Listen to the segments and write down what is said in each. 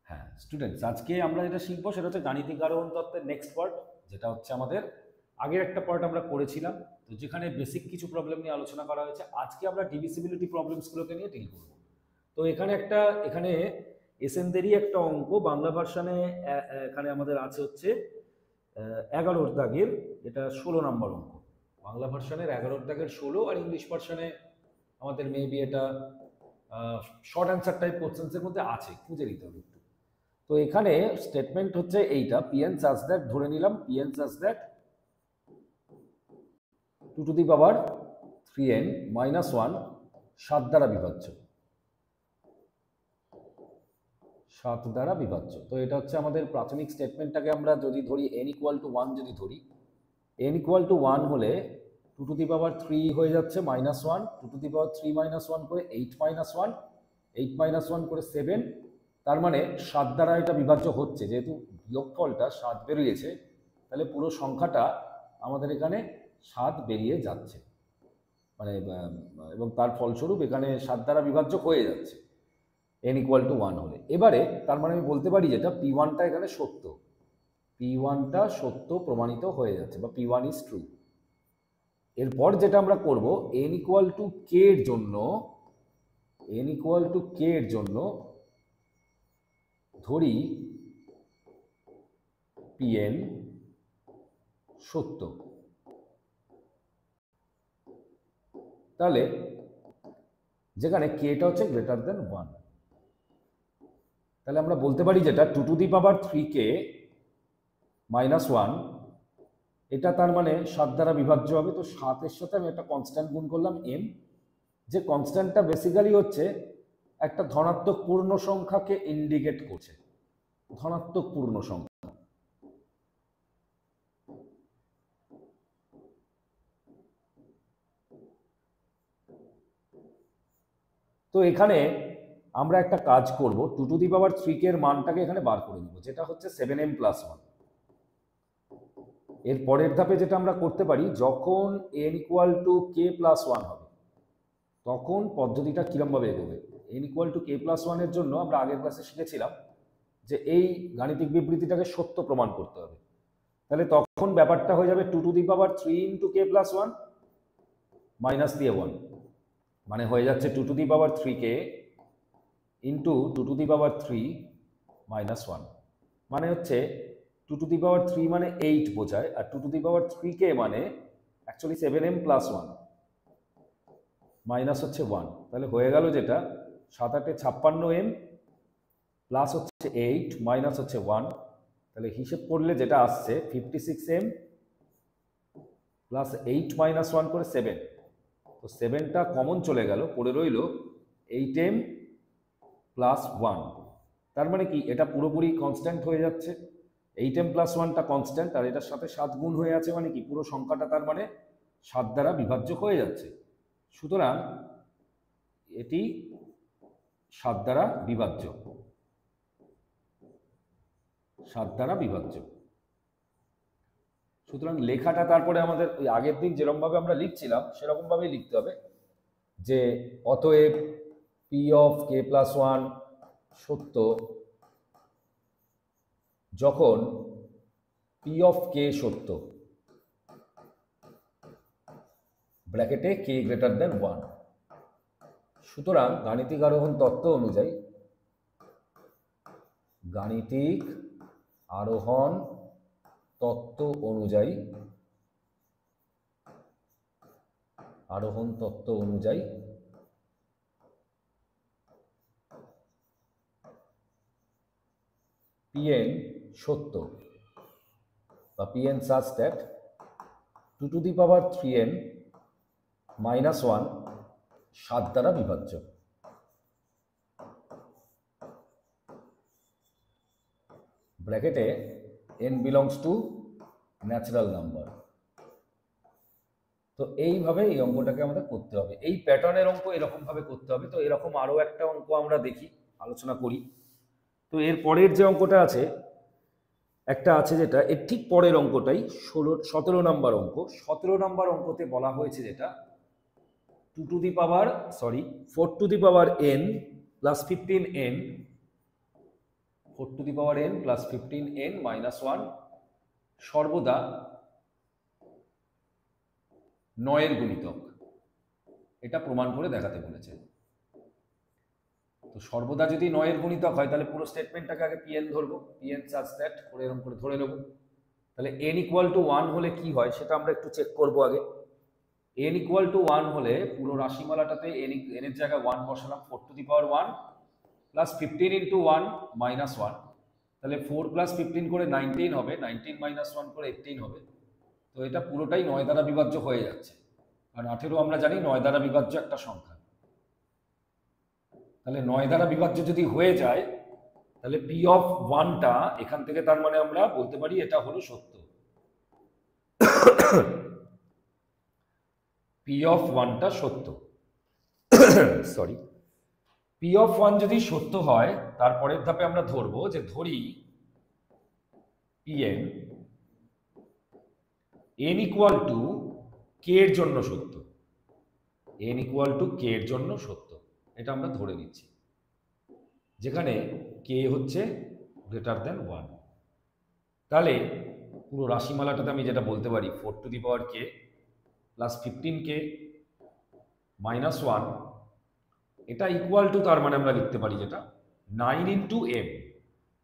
হ্যাঁ স্টুডেন্টস, আজকে আমরা যেটা শিখবো সেটা হচ্ছে গাণিতিক আরোহণ তত্ত্বের নেক্সট পার্ট, যেটা হচ্ছে আমাদের আগের একটা পার্ট আমরা করেছিলাম, তো যেখানে বেসিক কিছু প্রবলেম নিয়ে আলোচনা করা হয়েছে। আজকে আমরা ডিভিসিবিলিটি প্রবলেমসগুলোকে নিয়ে ডিল করব। তো এখানে এসেনদেরই একটা অঙ্ক বাংলা ভার্সানে এখানে আমাদের আছে হচ্ছে 11 দাগের, এটা 16 নম্বর অঙ্ক। বাংলা ভার্সানের 11 দাগের 16, আর ইংলিশ ভার্সানে আমাদের মেবি এটা শর্ট অ্যান্সার টাইপ কোশ্চেন্সের মধ্যে আছে, খুঁজে নিতে হবে একটু। তো এখানে স্টেটমেন্ট হচ্ছে এইটা, pn such that, ধরে নিলাম pn such that 2 to the power 3n minus 1 7 দ্বারা বিভাজ্য, 7 দ্বারা বিভাজ্য। তো এটা হচ্ছে আমাদের প্রাথমিক স্টেটমেন্টটাকে আমরা যদি ধরি n equal to 1, যদি ধরি n equal to 1 হলে 2 to the power 3 হয়ে যাচ্ছে minus 1, 2 to the power 3 minus 1 করে 8 minus 1, 8 minus 1 করে 7। তার মানে 7 দ্বারা এটা বিভাজ্য হচ্ছে, যেহেতু বিয়োগফলটা 7 বেরিয়েছে, তাহলে পুরো সংখ্যাটা আমাদের এখানে 7 বেরিয়ে যাচ্ছে, মানে এবং তার ফলস্বরূপ এখানে 7 দ্বারা বিভাজ্য হয়ে যাচ্ছে n equal to 1 হলে। এবারে তার মানে আমি বলতে পারি যেটা p1টা এখানে সত্য, p1টা সত্য প্রমাণিত হয়ে যাচ্ছে, বা p1 is true। এরপর যেটা আমরা করব, n equal to k এর জন্য, n equal to k এর জন্য ধরি pn সত্য, তাহলে যেখানে kটা হচ্ছে গ্রেটার দেন 1, তাহলে আমরা বলতে পারি যেটা 2 to the power 3k minus 1, এটা তার মানে 7 দ্বারা বিভাজ্য হবে। তো 7 এর সাথে আমি একটা কনস্ট্যান্ট গুণ করলাম m, যে কনস্ট্যান্টটা বেসিক্যালি হচ্ছে একটা ধনাত্মক পূর্ণ সংখ্যাকে ইন্ডিকেট করছে, ধনাত্মক পূর্ণ সংখ্যা। তো এখানে আমরা একটা কাজ করব, 2 to the power 3k এর মানটাকে এখানে বার করে নেব, যেটা হচ্ছে 7m plus 1। এর পরের ধাপে যেটা আমরা করতে পারি, যখন n equal to k plus 1 হবে, তখন পদ্ধতিটা কিরমভাবে এগোবে। n equal to k plus 1 এর জন্য আমরা আগের ক্লাসে শিখেছিলাম যে এই গাণিতিক বিবৃতিটাকে সত্য প্রমাণ করতে হবে। তাহলে তখন ব্যাপারটা হয়ে যাবে 2 to the power 3 into k plus 1 minus দিয়ে 1, মানে হয়ে যাচ্ছে 2 to the power 3k into 2 to the power 3 minus 1, মানে হচ্ছে 2 to the power 3 মানে 8 বোঝায়, আর 2 to the power 3k মানে অ্যাকচুয়ালি 7m plus 1 মাইনাস হচ্ছে 1। তাহলে হয়ে গেল যেটা 7 8 56m প্লাস হচ্ছে 8 মাইনাস হচ্ছে 1, তাহলে হিসেব করলে যেটা আসছে 56m প্লাস 8 মাইনাস 1 করে 7, তো 7টা কমন চলে গেল, পড়ে রইল 8m প্লাস 1। তার মানে কি এটা পুরোপুরি কনস্ট্যান্ট হয়ে যাচ্ছে, 8m প্লাস 1টা কনস্ট্যান্ট, আর এটার সাথে 7 গুণ হয়ে আছে, মানে কি পুরো সংখ্যাটা তার মানে 7 দ্বারা বিভাজ্য হয়ে যাচ্ছে। সুতরাং এটি 7 দ্বারা বিভাজ্য, 7 দ্বারা বিভাজ্য। সুতরাং লেখাটা তারপরে আমাদের ওই আগের দিন যেরকমভাবে আমরা লিখছিলাম সেরকমভাবেই লিখতে হবে, যে অতএব p of k plus 1 সত্য যখন p of k সত্য, ব্র্যাকেটে k গ্রেটার দেন 1। সুতরাং গাণিতিক আরোহণ তত্ত্ব অনুযায়ী, গাণিতিক আরোহণ তত্ত্ব অনুযায়ী, আরোহণ তত্ত্ব অনুযায়ী pn সত্য, বা pn such that 2 to the power 3n minus 1 7 দ্বারা বিভাজ্য। ব্র্যাকেটে n belongs to natural number. তো এইভাবে এই অঙ্কটাকে আমাদের করতে হবে, এই প্যাটার্নের অঙ্ক এরকমভাবে করতে হবে। তো এরকম আরও একটা অঙ্ক আমরা দেখি, আলোচনা করি। তো এর পরের যে অঙ্কটা আছে, একটা আছে যেটা এর ঠিক পরের অঙ্কটাই 17 নম্বর অঙ্ক। 17 নম্বর অঙ্কতে বলা হয়েছে যেটা 4 to the power n plus 15n 4 two the power n plus 15n minus 1 সর্বদা 9 এর গুণিতক, এটা প্রমাণ করে দেখাতে বলেছে। তো সর্বদা যদি 9 এর গুণিতক হয় তাহলে পুরো স্টেটমেন্টটাকে আগে pn ধরবো, pn সাচ দ্যাট করে এরকম করে ধরে নেব। তাহলে n ইকুয়াল টু 1 হলে কি হয় সেটা আমরা একটু চেক করব আগে। n ইকুয়াল টু 1 হলে পুরো রাশিমালাটাতে n এর জায়গায় 1 বসালাম, 4 two the power 1 plus 15 into 1 minus 1, তাহলে 4 প্লাস 15 করে 19 হবে, 19 মাইনাস 1 করে 18 হবে। তো এটা পুরোটাই 9 দ্বারা বিভাজ্য হয়ে যাচ্ছে, কারণ 18 আমরা জানি 9 দ্বারা বিভাজ্য একটা সংখ্যা। তাহলে 9 দ্বারা বিভাজ্য যদি হয়ে যায় তাহলে p অফ 1টা এখান থেকে তার মানে আমরা বলতে পারি এটা হলো সত্য। p অফ 1টা সত্য। সরি, p অফ 1 যদি সত্য হয় তারপরের ধাপে আমরা ধরবো যে ধরি pn n equal to k এর জন্য সত্য, n ইকুয়াল টু k এর জন্য সত্য, এটা আমরা ধরে নিচ্ছি, যেখানে k হচ্ছে গ্রেটার দেন 1। তাহলে পুরো রাশিমালাটাতে আমি যেটা বলতে পারি 4 two the power k plus 15k minus 1, এটা ইকুয়াল টু তার মানে আমরা লিখতে পারি যেটা 9 ইন্টু m,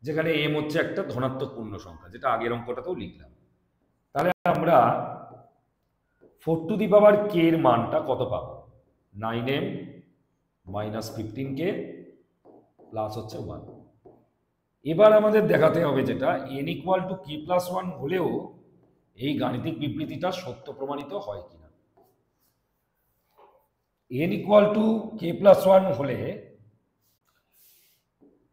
যেখানে m হচ্ছে একটা ধনাত্মক পূর্ণ সংখ্যা, যেটা আগের অঙ্কটাতেও লিখলাম। তাহলে আমরা 4 টু দি পাওয়ার k এর মানটা কত পাবো? 9m মাইনাস 15k প্লাস হচ্ছে 1। এবার আমাদের দেখাতে হবে যেটা n equal to k plus 1 হলেও এই গাণিতিক বিবৃতিটা সত্য প্রমাণিত হয় কিনা। n equal to k plus 1 হলে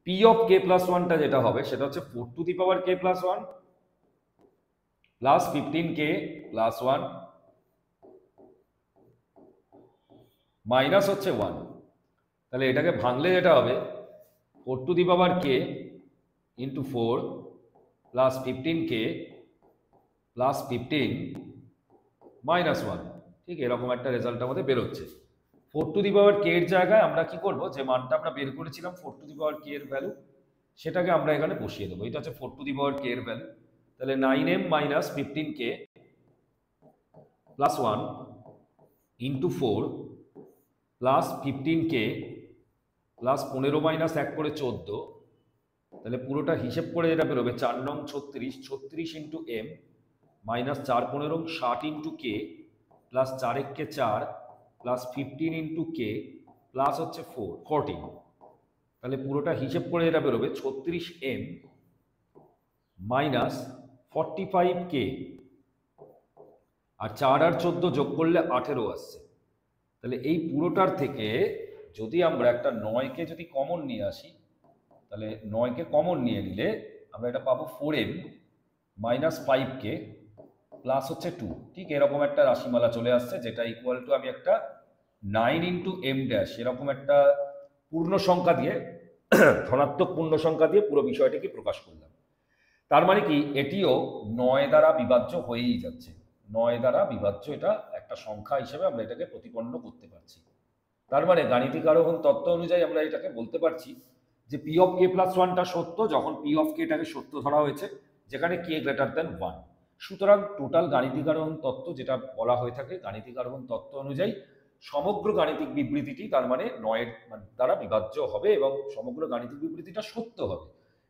p অফ k প্লাস 1টা যেটা হবে সেটা হচ্ছে 4 two the power k plus 1 plus 15k plus 1 minus হচ্ছে 1। তাহলে এটাকে ভাঙলে যেটা হবে 4 two the power k into 4 plus 15k plus 15 minus 1, ঠিক এরকম একটা রেজাল্ট আমাদের বেরোচ্ছে। 4 টু দি পাওয়ার k এর জায়গায় আমরা কি করব, যে মানটা আমরা বের করেছিলাম 4 টু দি পাওয়ার k এর ভ্যালু, সেটাকে আমরা এখানে বসিয়ে দেবো। এটা হচ্ছে 4 টু দি পাওয়ার k এর ভ্যালু। তাহলে 9m minus 15k plus 1 into 4 plus 15k plus 15 minus 1 করে 14, তাহলে পুরোটা হিসেব করে যেটা বেরোবে 4 নং 36, 36 into m minus 4 15 60 into k plus 4 1 কে 4 প্লাস 15 ইন্টু k প্লাস হচ্ছে 14। তাহলে পুরোটা হিসেব করে যেটা বেরোবে 36m মাইনাস 45k, আর 4 আর 14 যোগ করলে 18 আসছে। তাহলে এই পুরোটার থেকে যদি আমরা একটা 9কে যদি কমন নিয়ে আসি, তাহলে 9কে কমন নিয়ে নিলে আমরা এটা পাবো 4m মাইনাস 5k প্লাস হচ্ছে 2, ঠিক এরকম একটা রাশিমালা চলে আসছে, যেটা ইকুয়াল টু আমি একটা 9 ইন্টু m ড্যাশ এরকম একটা পূর্ণ সংখ্যা দিয়ে ধনাত্মক পূর্ণ সংখ্যা দিয়ে পুরো বিষয়টাকে প্রকাশ করলাম। তার মানে কি এটিও 9 দ্বারা বিভাজ্য হয়েই যাচ্ছে, 9 দ্বারা বিভাজ্য এটা একটা সংখ্যা হিসেবে আমরা এটাকে প্রতিপন্ন করতে পারছি। তার মানে গাণিতিক আরোহণ তত্ত্ব অনুযায়ী আমরা এটাকে বলতে পারছি যে পি অফ কে প্লাস 1টা সত্য যখন পি অফ কেটাকে সত্য ধরা হয়েছে, যেখানে কে গ্রেটার দেন 1। সুতরাং টোটাল গাণিতিক আরোহণ তত্ত্ব যেটা বলা হয়ে থাকে, গাণিতিক আরোহণ তত্ত্ব অনুযায়ী সমগ্র গাণিতিক বিবৃতিটি তার মানে 9 দ্বারা বিভাজ্য হবে এবং সমগ্র গাণিতিক বিবৃতিটা সত্য হবে।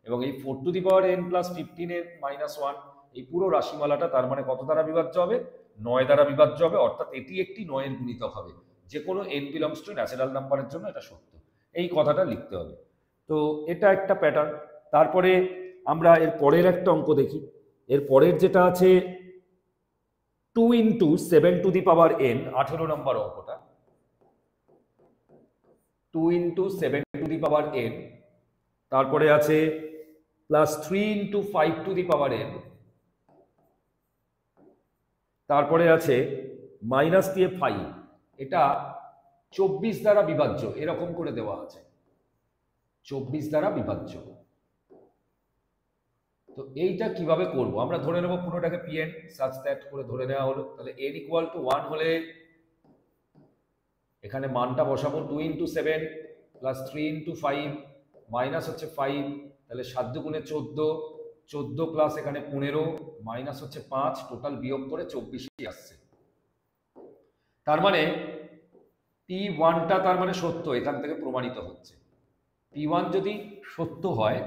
এবং এই 4 two the power n plus 15 এর মাইনাস 1 এই পুরো রাশিমালাটা তার মানে কত দ্বারা বিভাজ্য হবে? 9 দ্বারা বিভাজ্য হবে, অর্থাৎ এটি একটি 9 এর গুণিতক হবে। যে কোনো n বিলংস টু ন্যাচারাল নাম্বারের জন্য এটা সত্য, এই কথাটা লিখতে হবে। তো এটা একটা প্যাটার্ন। তারপরে আমরা এর পরের একটা অঙ্ক দেখি। এর পরের যেটা আছে 2 into 7 to the power n, 18 নম্বর অঙ্কটা। 2 into 7 to the power n, তারপরে আছে plus 3 into 5 to the power n, তারপরে আছে মাইনাস দিয়ে 5, এটা 24 দ্বারা বিভাজ্য এরকম করে দেওয়া আছে, 24 দ্বারা বিভাজ্য। তো এইটা কিভাবে করব? আমরা ধরে নেব পুরোটাকে pn such that করে ধরে নেওয়া হলো। তাহলে n ইকুয়াল টু 1 হলে এখানে মানটা বসাবো 2 ইন্টু 7 প্লাস 3 ইন্টু 5 মাইনাস হচ্ছে 5, তাহলে 7 দুগুণে 14, 14 প্লাস এখানে 15 মাইনাস হচ্ছে 5, টোটাল বিয়োগ করে 24ই আসছে। তার মানে P1টা তার মানে সত্য, এখান থেকে প্রমাণিত হচ্ছে। P1 যদি সত্য হয়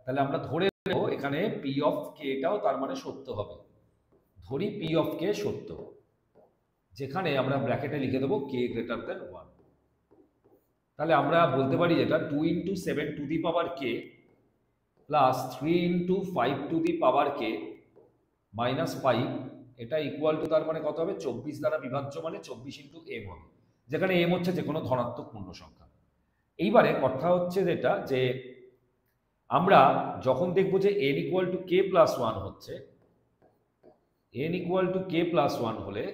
তাহলে আমরা ধরে নেব এখানে P অফ Kটাও তার মানে সত্য হবে। ধরি P অফ K সত্য, যেখানে আমরা ব্র্যাকেটে লিখে দেবো K গ্রেটার দেন 1। তাহলে আমরা বলতে পারি যেটা 2 × 7 to the power K plus 3 × 5 to the power K minus 5, এটা ইকুয়াল টু তার মানে কত হবে 24 দ্বারা বিভাজ্য, মানে 24 × m হবে, যেখানে m হচ্ছে যে কোনো ধনাত্মক পূর্ণ সংখ্যা। এইবারে কথা হচ্ছে যেটা যে আমরা যখন দেখবো যে n equal to k plus 1 হচ্ছে, n equal to k plus 1 হলে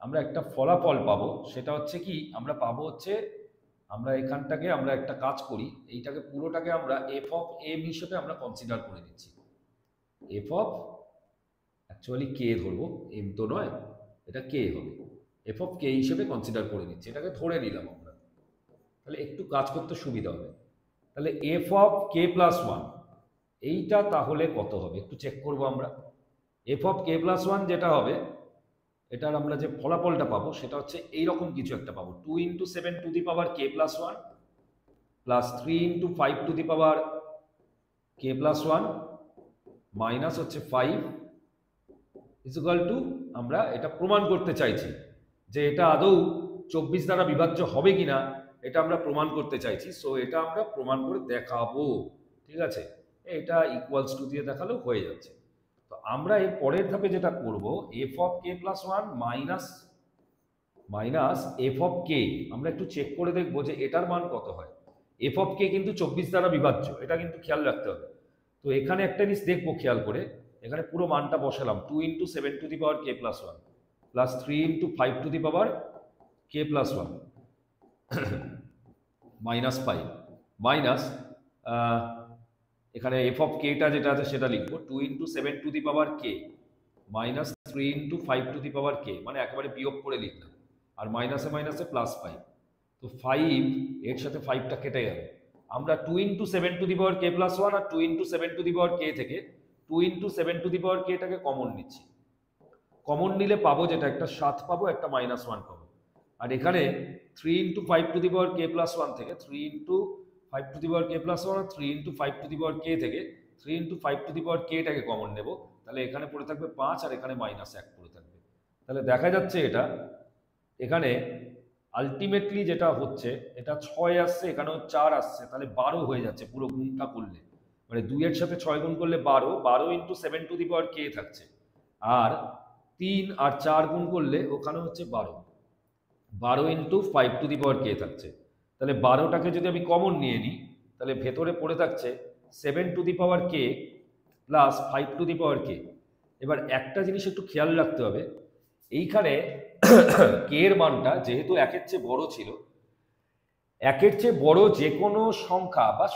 আমরা একটা ফলাফল পাবো। সেটা হচ্ছে কি, আমরা পাবো হচ্ছে, আমরা এখানটাকে আমরা একটা কাজ করি, এইটাকে পুরোটাকে আমরা f অফ m হিসেবে আমরা কনসিডার করে নিচ্ছি। f অফ অ্যাকচুয়ালি k ধরবো, m তো নয়, এটা k হবে, f অফ k হিসেবে কনসিডার করে নিচ্ছি, এটাকে ধরে নিলাম আমরা, তাহলে একটু কাজ করতে সুবিধা হবে। তাহলে f অফ k প্লাস 1 এইটা তাহলে কত হবে একটু চেক করবো আমরা। f অফ k প্লাস 1 যেটা হবে, এটার আমরা যে ফলাফলটা পাবো সেটা হচ্ছে এইরকম কিছু একটা পাবো, 2 × 7 to the power k plus 1 plus 3 × 5 to the power k plus 1 minus হচ্ছে 5 ইকুয়াল টু, আমরা এটা প্রমাণ করতে চাইছি যে এটা আদৌ 24 দ্বারা বিভাজ্য হবে কিনা, এটা আমরা প্রমাণ করতে চাইছি। সো এটা আমরা প্রমাণ করে দেখাবো, ঠিক আছে, এটা ইকুয়ালস টু দিয়ে দেখালেও হয়ে যাচ্ছে। তো আমরা এর পরের ধাপে যেটা করব, f of k plus 1 minus f of k, আমরা একটু চেক করে দেখবো যে এটার মান কত হয়। f অফ k কিন্তু 24 দ্বারা বিভাজ্য, এটা কিন্তু খেয়াল রাখতে হবে। তো এখানে একটা জিনিস দেখবো খেয়াল করে, এখানে পুরো মানটা বসালাম, 2 × 7 to the power k plus 1 plus 3 × 5 to the power k plus 1 minus 5 minus এখানে f অফ kটা যেটা আছে সেটা লিখবো 2 × 7 to the power k minus 3 × 5 to the power k, মানে একেবারে বিয়োগ করে লিখলাম, আর মাইনাসে মাইনাসে প্লাস 5, তো 5 এর সাথে 5টা কেটে গেল। আমরা 2 × 7 to the power k plus 1 আর 2 × 7 টু দি পাওয়ার k থেকে 2 × 7 টু দি পাওয়ার k টাকে কমন নিচ্ছি। কমন নিলে পাবো যেটা একটা 7 পাবো, একটা মাইনাস 1 পাবো। আর এখানে 3 × 5 to the power k plus 1 থেকে 3 × 5 to the power k plus 1 আর 3 × 5 টু দি পাওয়ার k থেকে 3 × 5 টু দি পাওয়ার k টাকে কমন নেব, তাহলে এখানে পড়ে থাকবে 5 আর এখানে মাইনাস 1 পড়ে থাকবে। তাহলে দেখা যাচ্ছে এটা এখানে আলটিমেটলি যেটা হচ্ছে, এটা 6 আসছে, এখানেও 4 আসছে, তাহলে 12 হয়ে যাচ্ছে পুরো গুণটা করলে, মানে 2 এর সাথে 6 গুণ করলে 12, 12 × 7 টু দি পাওয়ার k থাকছে, আর 3 আর 4 গুণ করলে ওখানে হচ্ছে 12, 12 × 5 টু দি পাওয়ার k থাকছে। তাহলে 12টাকে যদি আমি কমন নিয়ে নিই, তাহলে ভেতরে পড়ে থাকছে 7 to the power k plus 5 to the power k। এবার একটা জিনিস একটু খেয়াল রাখতে হবে, এইখানে k এর মানটা যেহেতু 1-এর চেয়ে বড় ছিল, 1-এর চেয়ে বড় যে কোনো সংখ্যা বা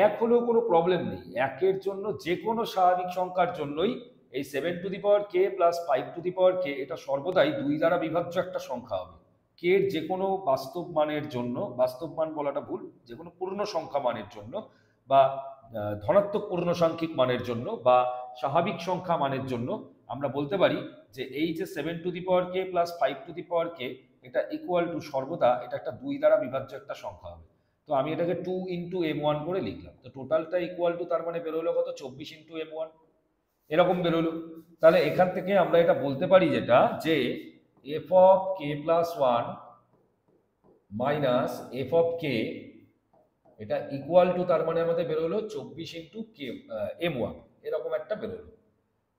1 হলেও কোনো প্রবলেম নেই, 1-এর জন্য যে কোনো স্বাভাবিক সংখ্যার জন্যই এই 7 to the power k plus 5 to the power k এটা সর্বদাই 2 দ্বারা বিভাজ্য একটা সংখ্যা হবে। k এর যে কোনো বাস্তব মানের জন্য, বাস্তব মান বলাটা ভুল, যে কোনো পূর্ণ সংখ্যা মানের জন্য বা ধনাত্মক পূর্ণসাংখ্যিক মানের জন্য বা স্বাভাবিক সংখ্যা মানের জন্য আমরা বলতে পারি যে এই যে 7 to the power k plus 5 to the power k এটা ইকুয়াল টু সর্বদা এটা একটা 2 দ্বারা বিভাজ্য একটা সংখ্যা হবে। তো আমি এটাকে 2 × m1 করে লিখলাম, তো টোটালটা ইকুয়াল টু তার মানে বেরোলো কত 24 × m1 এরকম বেরোলো। তাহলে এখান থেকে আমরা এটা বলতে পারি যেটা যে f of k plus 1 minus f of k এটা ইকুয়াল টু তার মানে আমাদের বেরোলো 24 × k m1 এরকম একটা বেরোলো।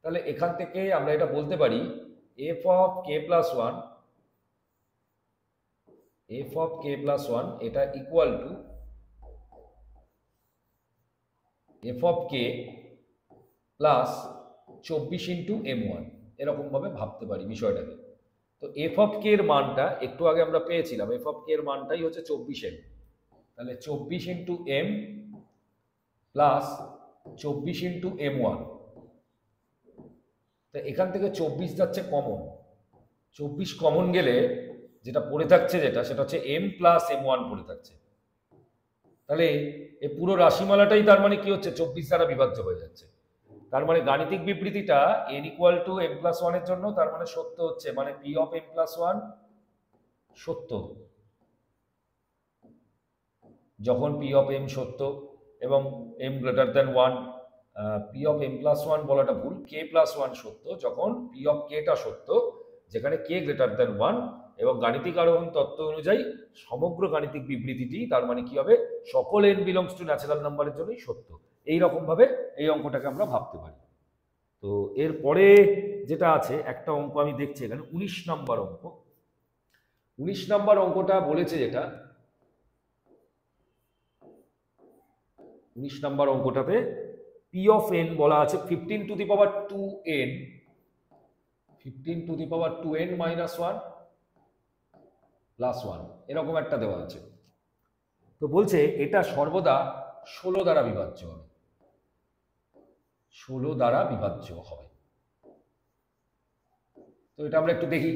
তাহলে এখান থেকে আমরা এটা বলতে পারি f অফ k প্লাস 1 এটা equal to f of k plus 24 × m1 এরকম ভাবে ভাবতে পারি বিষয়টাকে। তো f অফ k এর মানটা একটু আগে আমরা পেয়েছিলাম, f অফ k এর মানটাই হচ্ছে 24m, তাহলে 24 × m প্লাস 24 × m1, তো এখান থেকে 24 যাচ্ছে কমন, 24 কমন গেলে যেটা পড়ে থাকছে যেটা সেটা হচ্ছে m প্লাস m1 পড়ে থাকছে। তাহলে এই পুরো রাশিমালাটাই তার মানে কি হচ্ছে 24 দ্বারা বিভাজ্য হয়ে যাচ্ছে। তার মানে গাণিতিক বিবৃতিটা n equal to m plus 1 এর জন্য তার মানে সত্য হচ্ছে, মানে p অফ m প্লাস 1 সত্য। যখন p অফ m সত্য এবং m greater than 1, p of m plus 1 বলাটা ভুল, k প্লাস 1 সত্য যখন p অফ k টা সত্য, যেখানে k গ্রেটার দ্যান 1, এবং গাণিতিক আরোহণ তত্ত্ব অনুযায়ী সমগ্র গাণিতিক বিবৃতিটি তার মানে কি হবে, সকল n বিলংস টু ন্যাচারাল নাম্বারের জন্যই সত্য। এই রকম ভাবে এই অঙ্কটাকে আমরা ভাবতে পারি। তো এরপরে যেটা আছে একটা অঙ্ক আমি দেখছি এখানে 19 নম্বর অঙ্ক। 19 নম্বর অঙ্কটা বলেছে যেটা 19 নম্বর অঙ্কটাতে p অফ n বলা আছে 15 two the power 2n, 15 two the power 2n minus 1 plus 1 এরকম একটা দেওয়া আছে। তো বলছে এটা সর্বদা 16 দ্বারা বিভাজ্য হবে, 16 দ্বারা বিভাজ্য হবে। তো এটা আমরা একটু দেখি।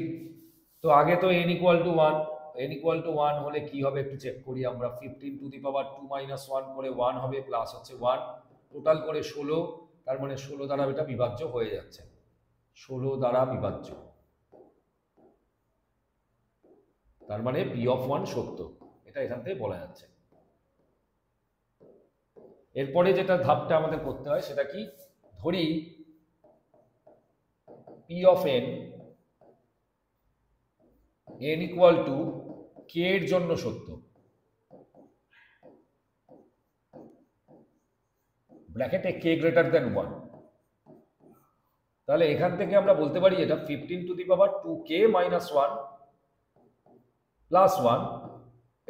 তো আগে তো n equal to 1, n equal to 1 হলে কি হবে একটু চেক করি আমরা। 15 টু দি পাওয়ার 2 মাইনাস 1 করে 1 হবে, প্লাস হচ্ছে 1, টোটাল করে 16, তার মানে 16 দ্বারা এটা বিভাজ্য হয়ে যাচ্ছে, 16 দ্বারা বিভাজ্য, তার মানে p অফ 1 সত্য, এটা এখান থেকে বলা যাচ্ছে। এরপরে যেটা ধাপটা আমাদের করতে হয় সেটা কি, ধরি p of n n equal to k এর জন্য সত্য, ব্র্যাকেটে k গ্রেটার দেন 1। তাহলে এখান থেকে আমরা বলতে পারি এটা 15 two the power 2k minus 1 plus 1,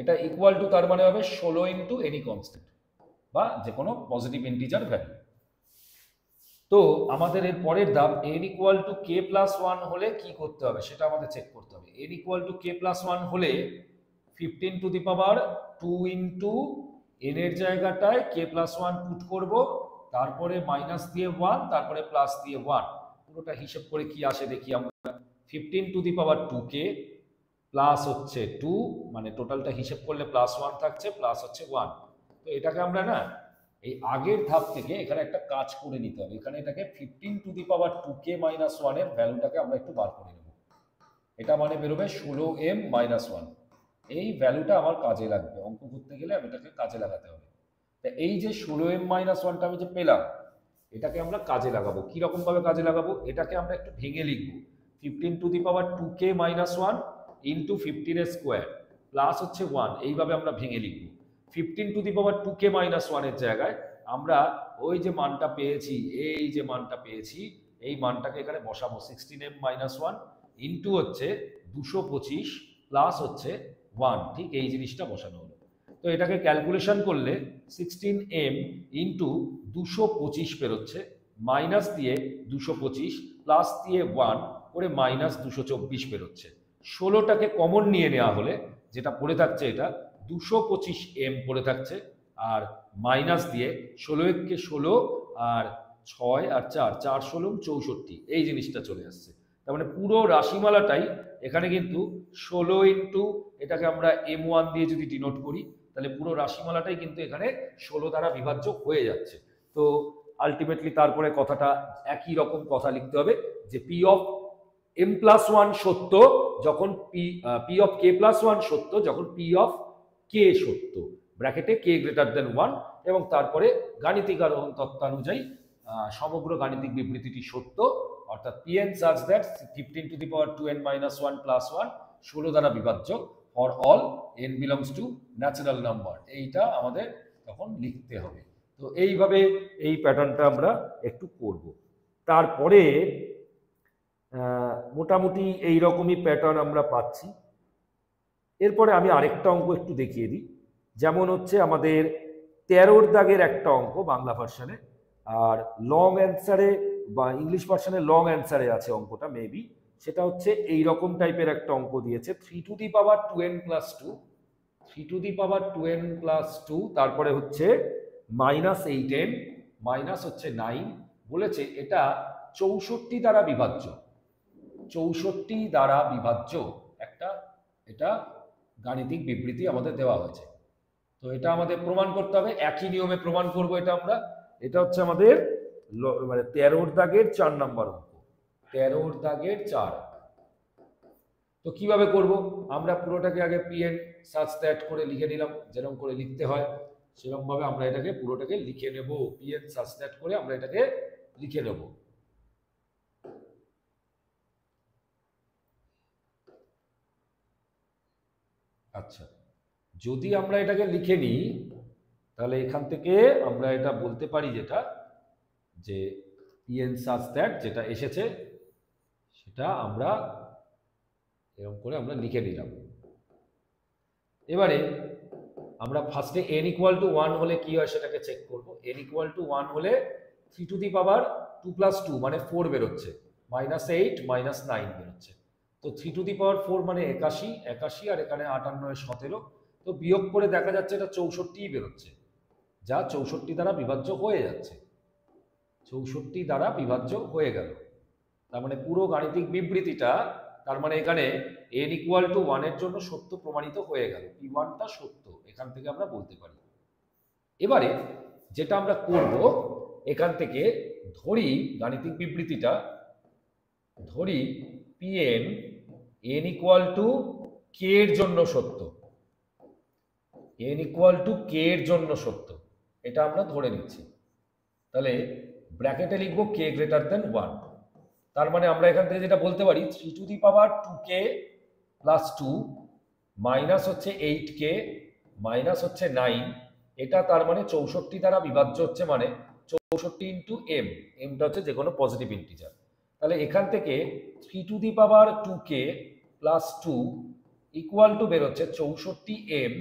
এটা ইকুয়াল টু তার মানে হবে 16 ইন্টু এনি কনস্ট্যান্ট বা যে কোনো পজিটিভ ইন্টিজার ভ্যালু। তো আমাদের এর পরের ধাপ n equal to k plus 1 হলে কি করতে হবে সেটা আমাদের চেক করতে হবে। n equal to k plus 1 হলে 15 two the power 2 into n এর জায়গাটায় k প্লাস 1 পুট করব, তারপরে মাইনাস দিয়ে 1, তারপরে প্লাস দিয়ে 1, পুরোটা হিসেব করে কি আসে দেখি আমরা। 15 two the power 2k plus হচ্ছে 2, মানে টোটালটা হিসেব করলে প্লাস 1 থাকছে, প্লাস হচ্ছে 1। তো এটাকে আমরা না এই আগের ধাপ থেকে এখানে একটা কাজ করে নিতে হবে, এখানে এটাকে 15 two the power 2k minus 1 এর ভ্যালুটাকে আমরা একটু বার করে নেব। এটা মানে বেরোবে 16m মাইনাস 1, এই ভ্যালুটা আমার কাজে লাগবে, অঙ্ক করতে গেলে আমি এটাকে কাজে লাগাতে হবে। তা এই যে 16m মাইনাস 1টা আমি যে পেলাম, এটাকে আমরা কাজে লাগাবো। কিরকম ভাবে কাজে লাগাবো, এটাকে আমরা একটু ভেঙে লিখবো। 15 two the power 2k minus 1 into 15 এর স্কোয়ার প্লাস হচ্ছে 1, এইভাবে আমরা ভেঙে লিখবো। 15 two the power 2k minus 1 এর জায়গায় আমরা ওই যে মানটা পেয়েছি, এই যে মানটা পেয়েছি, এই মানটাকে এখানে বসাবো। 16m মাইনাস 1 ইন্টু হচ্ছে 225 প্লাস হচ্ছে 1, ঠিক এই জিনিসটা বসানো হলো। তো এটাকে ক্যালকুলেশন করলে 16m ইন্টু 225 বেরোচ্ছে, মাইনাস দিয়ে 225 প্লাস দিয়ে 1 করে মাইনাস 224 বেরোচ্ছে। 16টাকে কমন নিয়ে নেওয়া হলে যেটা পড়ে থাকছে এটা 225m পড়ে থাকছে, আর মাইনাস দিয়ে 16 কে 16 আর 6 আর 4, 4 16 64, এই জিনিসটা চলে আসছে। তার মানে পুরো রাশিমালাটাই এখানে কিন্তু 16 ইন্টু, এটাকে আমরা m1 দিয়ে যদি ডিনোট করি তাহলে পুরো রাশিমালাটাই কিন্তু এখানে 16 দ্বারা বিভাজ্য হয়ে যাচ্ছে। তো আলটিমেটলি তারপরে কথাটা একই রকম কথা লিখতে হবে যে p অফ m প্লাস 1 সত্য যখন p অফ k প্লাস 1 সত্য যখন p অফ k সত্য, ব্র্যাকেটে k গ্রেটার দেন 1, এবং তারপরে গাণিতিক আরোহণ তত্ত্বানুযায়ী সমগ্র গাণিতিক বিবৃতিটি সত্য, অর্থাৎ pn such that 15 two the power 2n minus 1 plus 1 16 দ্বারা বিভাজ্য for all n belongs to natural number, এইটা আমাদের তখন লিখতে হবে। তো এইভাবে এই প্যাটার্নটা আমরা একটু করব। তারপরে মোটামুটি এই রকমই প্যাটার্ন আমরা পাচ্ছি। এরপরে আমি আরেকটা অঙ্ক একটু দেখিয়ে দিই, যেমন হচ্ছে আমাদের 13 দাগের একটা অঙ্ক বাংলা ভার্সনে, আর লং অ্যান্সারে বা ইংলিশ ভার্সনে লং অ্যান্সারে আছে অঙ্কটা মেবি। সেটা হচ্ছে এই রকম টাইপের একটা অঙ্ক দিয়েছে, 3 two the power 2n plus 2, 3 two the power 2n plus 2, তারপরে হচ্ছে মাইনাস 8n মাইনাস হচ্ছে 9, বলেছে এটা 64 দ্বারা বিভাজ্য, 64 দ্বারা বিভাজ্য একটা এটা গাণিতিক বিবৃতি আমাদের দেওয়া হয়েছে। তো এটা আমাদের প্রমাণ করতে হবে, একই নিয়মে প্রমাণ করব এটা আমরা। এটা হচ্ছে আমাদের মানে 13 দাগের 4 নাম্বার অঙ্ক, 13 দাগের 4। তো কিভাবে করব, আমরা পুরোটাকে আগে pn such that করে লিখে নিলাম, যেরকম করে লিখতে হয় সেরকম ভাবে আমরা এটাকে পুরোটাকে লিখে নেব, pn such that করে আমরা এটাকে লিখে নেব। আচ্ছা, যদি আমরা এটাকে লিখে নিই তাহলে এখান থেকে আমরা এটা বলতে পারি যেটা, যে pn such that যেটা এসেছে সেটা আমরা এরকম করে আমরা লিখে নিলাম। এবারে আমরা ফার্স্টে n ইকুয়াল টু 1 হলে কি হয় সেটাকে চেক করব। n ইকুয়াল টু 1 হলে 3 টু দি পাওয়ার 2 প্লাস 2 মানে 4 বেরোচ্ছে, -8 -9 বেরোচ্ছে। তো 3 টু দি পাওয়ার 4 মানে 81, 81 আর এখানে 58 17, তো বিয়োগ করে দেখা যাচ্ছে এটা 64 বেরোচ্ছে, যা 64 দ্বারা বিভাজ্য হয়ে যাচ্ছে, 64 দ্বারা বিভাজ্য হয়ে গেল। তার মানে পুরো গাণিতিক বিবৃতিটা, তার মানে এখানে n ইকুয়াল টু 1 এর জন্য সত্য প্রমাণিত হয়ে গেল, p1টা সত্য, এখান থেকে আমরা বলতে পারি। এবারে যেটা আমরা করব, এখান থেকে ধরি গাণিতিক বিবৃতিটা, ধরি pn n equal to k এর জন্য সত্য, n ইকুয়াল টু k এর জন্য সত্য, এটা আমরা ধরে নিচ্ছি। তাহলে ব্র্যাকেটে লিখবো k গ্রেটার দেন 1। তার মানে আমরা এখান থেকে যেটা বলতে পারি 3 two the power 2k plus 2 minus হচ্ছে 8k মাইনাস হচ্ছে 9, এটা তার মানে 64 দ্বারা বিভাজ্য হচ্ছে, মানে 64 ইন্টু m, mটা হচ্ছে যে কোনো পজিটিভ ইন্টিজার। তাহলে এখান থেকে 3 two the power 2k plus 2 equal to বেরোচ্ছে 64m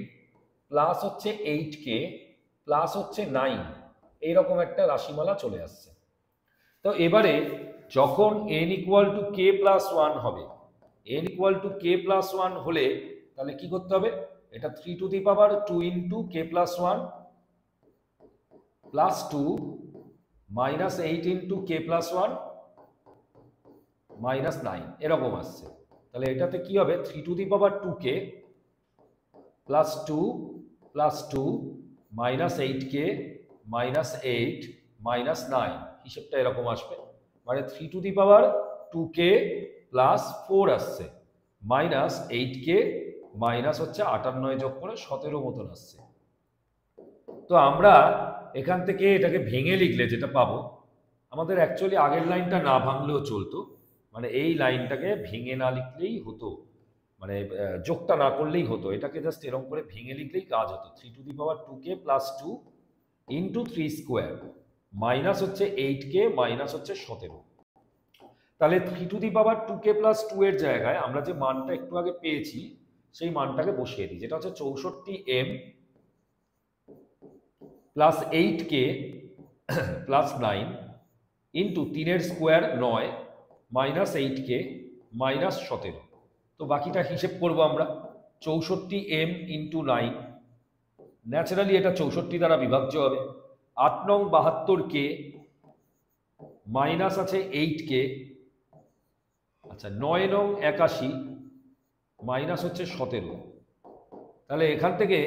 প্লাস হচ্ছে 8k প্লাস হচ্ছে 9, এইরকম একটা রাশিমালা চলে আসছে। তো এবারে যখন n equal to k plus 1 হবে, n equal to k plus 1 হলে তাহলে কি করতে হবে, এটা 3 two the power 2 into k plus 1 plus 2 minus 8 into k plus 1 minus 9, এরকম আসছে। তাহলে এটাতে কি হবে, 3 two the power 2k plus 2 plus 2 minus 8k minus 8 minus 9, হিসেবটা এরকম আসবে। মানে 3 two the power 2k plus 4 আসছে, মাইনাস 8k মাইনাস হচ্ছে 58 যোগ করে 17 মতন আসছে। তো আমরা এখান থেকে এটাকে ভেঙে লিখলে যেটা পাবো, আমাদের অ্যাকচুয়ালি আগের লাইনটা না ভাঙলেও চলতো, মানে এই লাইনটাকে ভেঙে না লিখলেই হতো, মানে যোগটা না করলেই হতো, এটাকে জাস্ট এরকম করে ভেঙে লিখলেই কাজ হতো। 3 two the power 2k plus 2 into 3 square minus হচ্ছে 8k মাইনাস হচ্ছে 17। তাহলে 3 two the power 2k plus 2 এর জায়গায় আমরা যে মানটা একটু আগে পেয়েছি সেই মানটাকে বসিয়ে দিই, যেটা হচ্ছে 64m plus 8k plus 9 into 3 square 9 minus 8k minus 17। তো বাকিটা হিসেব করব আমরা, 64m ইন্টু 9, ন্যাচারালি এটা 64 দ্বারা বিভাজ্য হবে। 8 নং 72k মাইনাস আছে 8k, আচ্ছা 9 নং 81 মাইনাস হচ্ছে 17। তাহলে এখান থেকে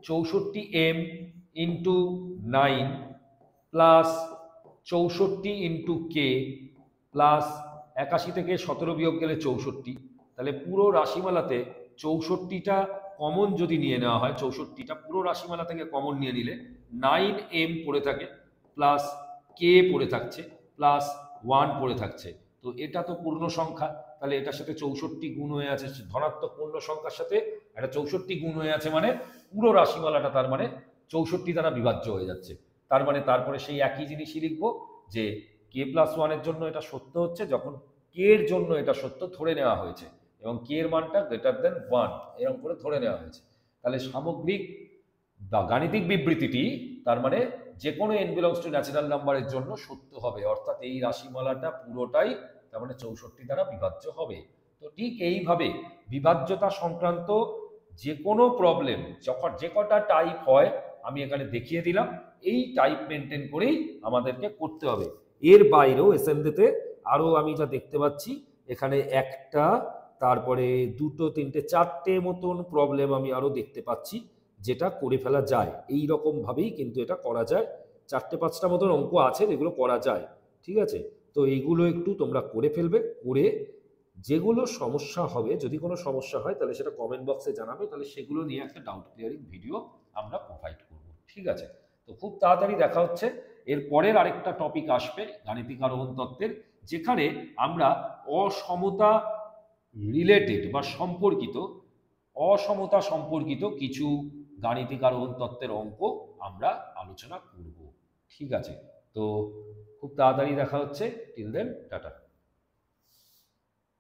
64m into 9 plus 64 into k plus 81 থেকে 17 বিয়োগ গেলে 64, তাহলে পুরো রাশিমালাতে 64টা কমন যদি নিয়ে নেওয়া হয়, 64টা পুরো রাশিমালা থেকে কমন নিয়ে নিলে 9m পড়ে থাকে প্লাস k পড়ে থাকছে প্লাস 1 পড়ে থাকছে। তো এটা তো পূর্ণ সংখ্যা, তাহলে এটার সাথে 64 গুণ হয়ে আছে, ধনাত্মক পূর্ণ সংখ্যার সাথে এটা 64 গুণ হয়ে আছে, মানে পুরো রাশিমালাটা তার মানে 64 দ্বারা বিভাজ্য হয়ে যাচ্ছে। তার মানে তারপরে সেই একই জিনিসই লিখবো যে k প্লাস 1 এর জন্য এটা সত্য হচ্ছে যখন k এর জন্য এটা সত্য ধরে নেওয়া হয়েছে এবং k এর মানটা গ্রেটার দেন 1 এরকম করে ধরে নেওয়া হয়েছে। তাহলে সামগ্রিক বা গাণিতিক বিবৃতিটি তার মানে যে কোনো n বিলংস টু ন্যাচারাল নাম্বারের জন্য সত্য হবে, অর্থাৎ এই রাশিমালাটা পুরোটাই তার মানে 64 দ্বারা বিভাজ্য হবে। তো ঠিক এইভাবে বিভাজ্যতা সংক্রান্ত যে কোনো প্রবলেম যখন যে কটা টাইপ হয় আমি এখানে দেখিয়ে দিলাম, এই টাইপ মেনটেন করেই আমাদেরকে করতে হবে। এর বাইরেও এসএমডিতে আরও আমি যা দেখতে পাচ্ছি এখানে একটা, তারপরে দুটো তিনটে চারটে মতন প্রবলেম আমি আরও দেখতে পাচ্ছি, যেটা করে ফেলা যায়। এই রকমভাবেই কিন্তু এটা করা যায়। 4-5টা মতন অঙ্ক আছে যেগুলো করা যায়, ঠিক আছে? তো এইগুলো একটু তোমরা করে ফেলবে, করে যেগুলো সমস্যা হবে, যদি কোনো সমস্যা হয় তাহলে সেটা কমেন্ট বক্সে জানাবে, তাহলে সেগুলো নিয়ে একটা ডাউট ক্লিয়ারিং ভিডিও আমরা প্রোভাইড করব, ঠিক আছে? তো খুব তাড়াতাড়ি দেখা হচ্ছে। এর পরের আরেকটা টপিক আসবে গাণিতিক আরোহণ তত্ত্বের, যেখানে আমরা অসমতা রিলেটেড বা সম্পর্কিত, অসমতা সম্পর্কিত কিছু গাণিতিক আরোহণ তত্ত্বের অঙ্ক আমরা আলোচনা করব, ঠিক আছে? তো খুব তাড়াতাড়ি দেখা হচ্ছে। Till then, tata.